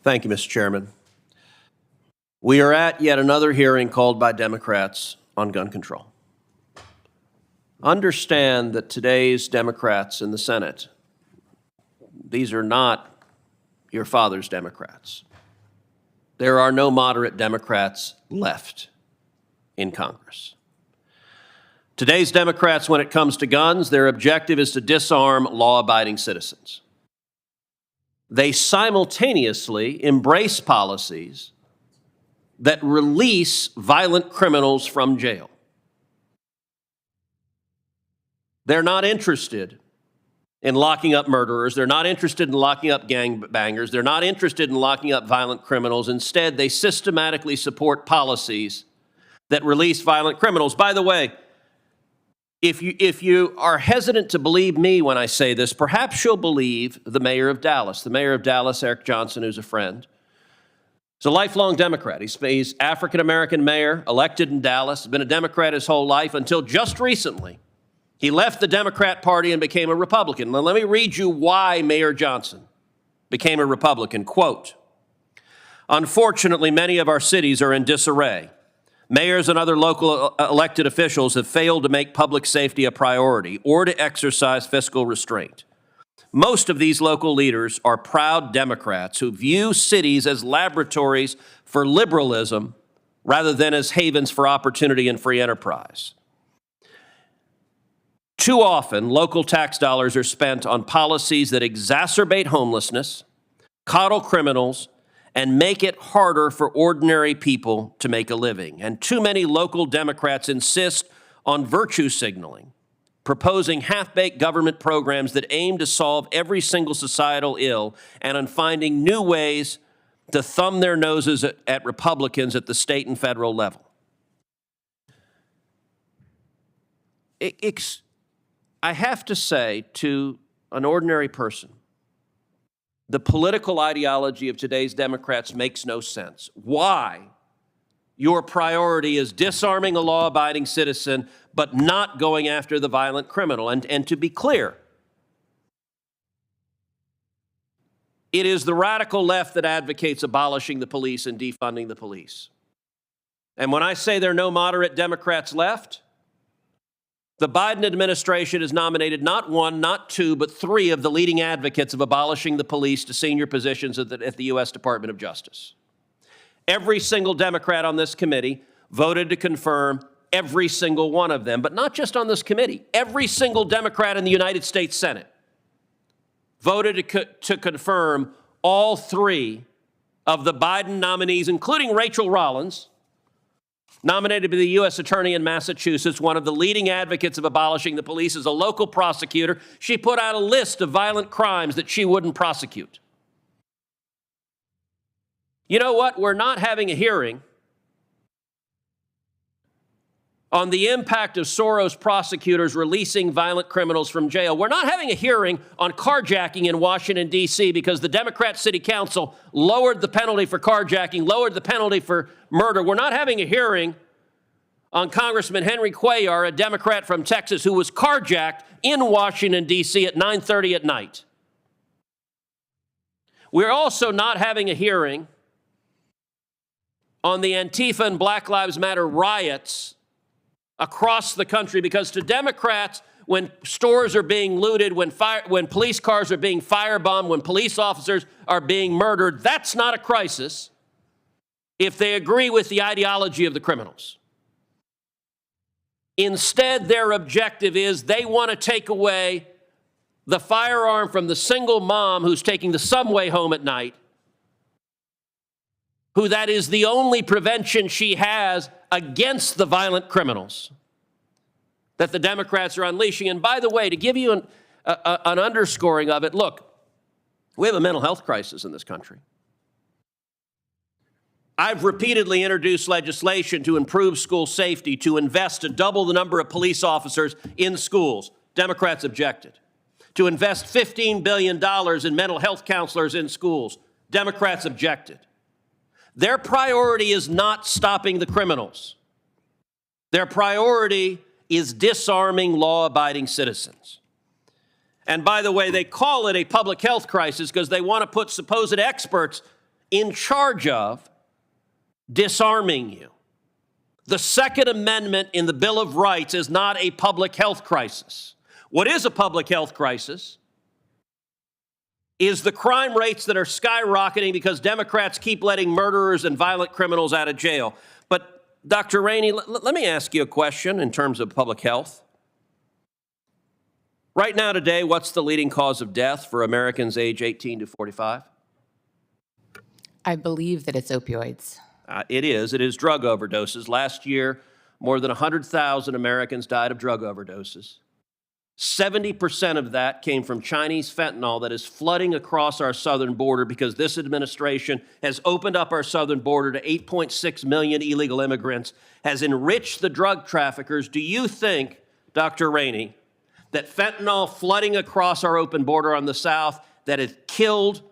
Thank you, Mr. Chairman. We are at yet another hearing called by Democrats on gun control. Understand that today's Democrats in the Senate, these are not your father's Democrats. There are no moderate Democrats left in Congress. Today's Democrats, when it comes to guns, their objective is to disarm law-abiding citizens. They simultaneously embrace policies that release violent criminals from jail. They're not interested in locking up murderers. They're not interested in locking up gangbangers. They're not interested in locking up violent criminals. Instead, they systematically support policies that release violent criminals. By the way, if you are hesitant to believe me when I say this, perhaps you'll believe the mayor of Dallas. The mayor of Dallas, Eric Johnson, who's a friend, he's a lifelong Democrat. He's African-American mayor, elected in Dallas, has been a Democrat his whole life until just recently. He left the Democrat Party and became a Republican. Now, let me read you why Mayor Johnson became a Republican. Quote, "Unfortunately, many of our cities are in disarray. Mayors and other local elected officials have failed to make public safety a priority or to exercise fiscal restraint. Most of these local leaders are proud Democrats who view cities as laboratories for liberalism rather than as havens for opportunity and free enterprise. Too often, local tax dollars are spent on policies that exacerbate homelessness, coddle criminals, and make it harder for ordinary people to make a living. And too many local Democrats insist on virtue signaling, proposing half-baked government programs that aim to solve every single societal ill and on finding new ways to thumb their noses at Republicans at the state and federal level." I have to say to an ordinary person, the political ideology of today's Democrats makes no sense. Why your priority is disarming a law-abiding citizen but not going after the violent criminal. And to be clear, it is the radical left that advocates abolishing the police and defunding the police. And when I say there are no moderate Democrats left, the Biden administration has nominated not one, not two, but three of the leading advocates of abolishing the police to senior positions at the U.S. Department of Justice. Every single Democrat on this committee voted to confirm every single one of them, but not just on this committee. Every single Democrat in the United States Senate voted to confirm all three of the Biden nominees, including Rachel Rollins, nominated to be the U.S. Attorney in Massachusetts, one of the leading advocates of abolishing the police, as a local prosecutor. She put out a list of violent crimes that she wouldn't prosecute. You know what? We're not having a hearing on the impact of Soros prosecutors releasing violent criminals from jail. We're not having a hearing on carjacking in Washington, D.C., because the Democrat City Council lowered the penalty for carjacking, lowered the penalty for murder. We're not having a hearing on Congressman Henry Cuellar, a Democrat from Texas, who was carjacked in Washington, D.C. at 9:30 at night. We're also not having a hearing on the Antifa and Black Lives Matter riots across the country, because to Democrats, when stores are being looted, when police cars are being firebombed, when police officers are being murdered, that's not a crisis if they agree with the ideology of the criminals. Instead, their objective is they want to take away the firearm from the single mom who's taking the subway home at night, who that is the only prevention she has against the violent criminals that the Democrats are unleashing. And by the way, to give you an underscoring of it, look, we have a mental health crisis in this country. I've repeatedly introduced legislation to improve school safety, to invest to double the number of police officers in schools. Democrats objected. To invest $15 billion in mental health counselors in schools. Democrats objected. Their priority is not stopping the criminals. Their priority is disarming law-abiding citizens. And by the way, they call it a public health crisis because they want to put supposed experts in charge of disarming you. The Second Amendment in the Bill of Rights is not a public health crisis. What is a public health crisis is the crime rates that are skyrocketing because Democrats keep letting murderers and violent criminals out of jail. But Dr. Rainey, let me ask you a question in terms of public health. Right now today, what's the leading cause of death for Americans age 18 to 45? I believe that it's opioids. It is drug overdoses. Last year, more than 100,000 Americans died of drug overdoses. 70% of that came from Chinese fentanyl that is flooding across our southern border because this administration has opened up our southern border to 8.6 million illegal immigrants, has enriched the drug traffickers. Do you think, Dr. Rainey, that fentanyl flooding across our open border on the south that has killed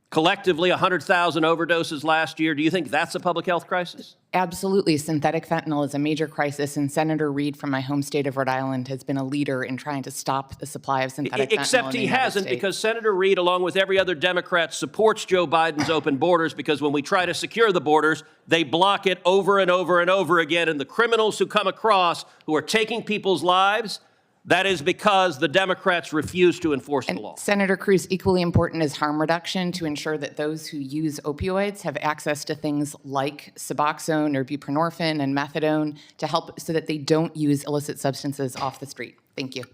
collectively 100,000 overdoses last year, do you think that's a public health crisis? Absolutely. Synthetic fentanyl is a major crisis, and Senator Reid from my home state of Rhode Island has been a leader in trying to stop the supply of synthetic fentanyl. Except he hasn't, because Senator Reid, along with every other Democrat, supports Joe Biden's open borders, because when we try to secure the borders, they block it over and over and over again. And the criminals who come across, who are taking people's lives, that is because the Democrats refuse to enforce the law. Senator Cruz, equally important is harm reduction to ensure that those who use opioids have access to things like Suboxone or buprenorphine and methadone to help so that they don't use illicit substances off the street. Thank you.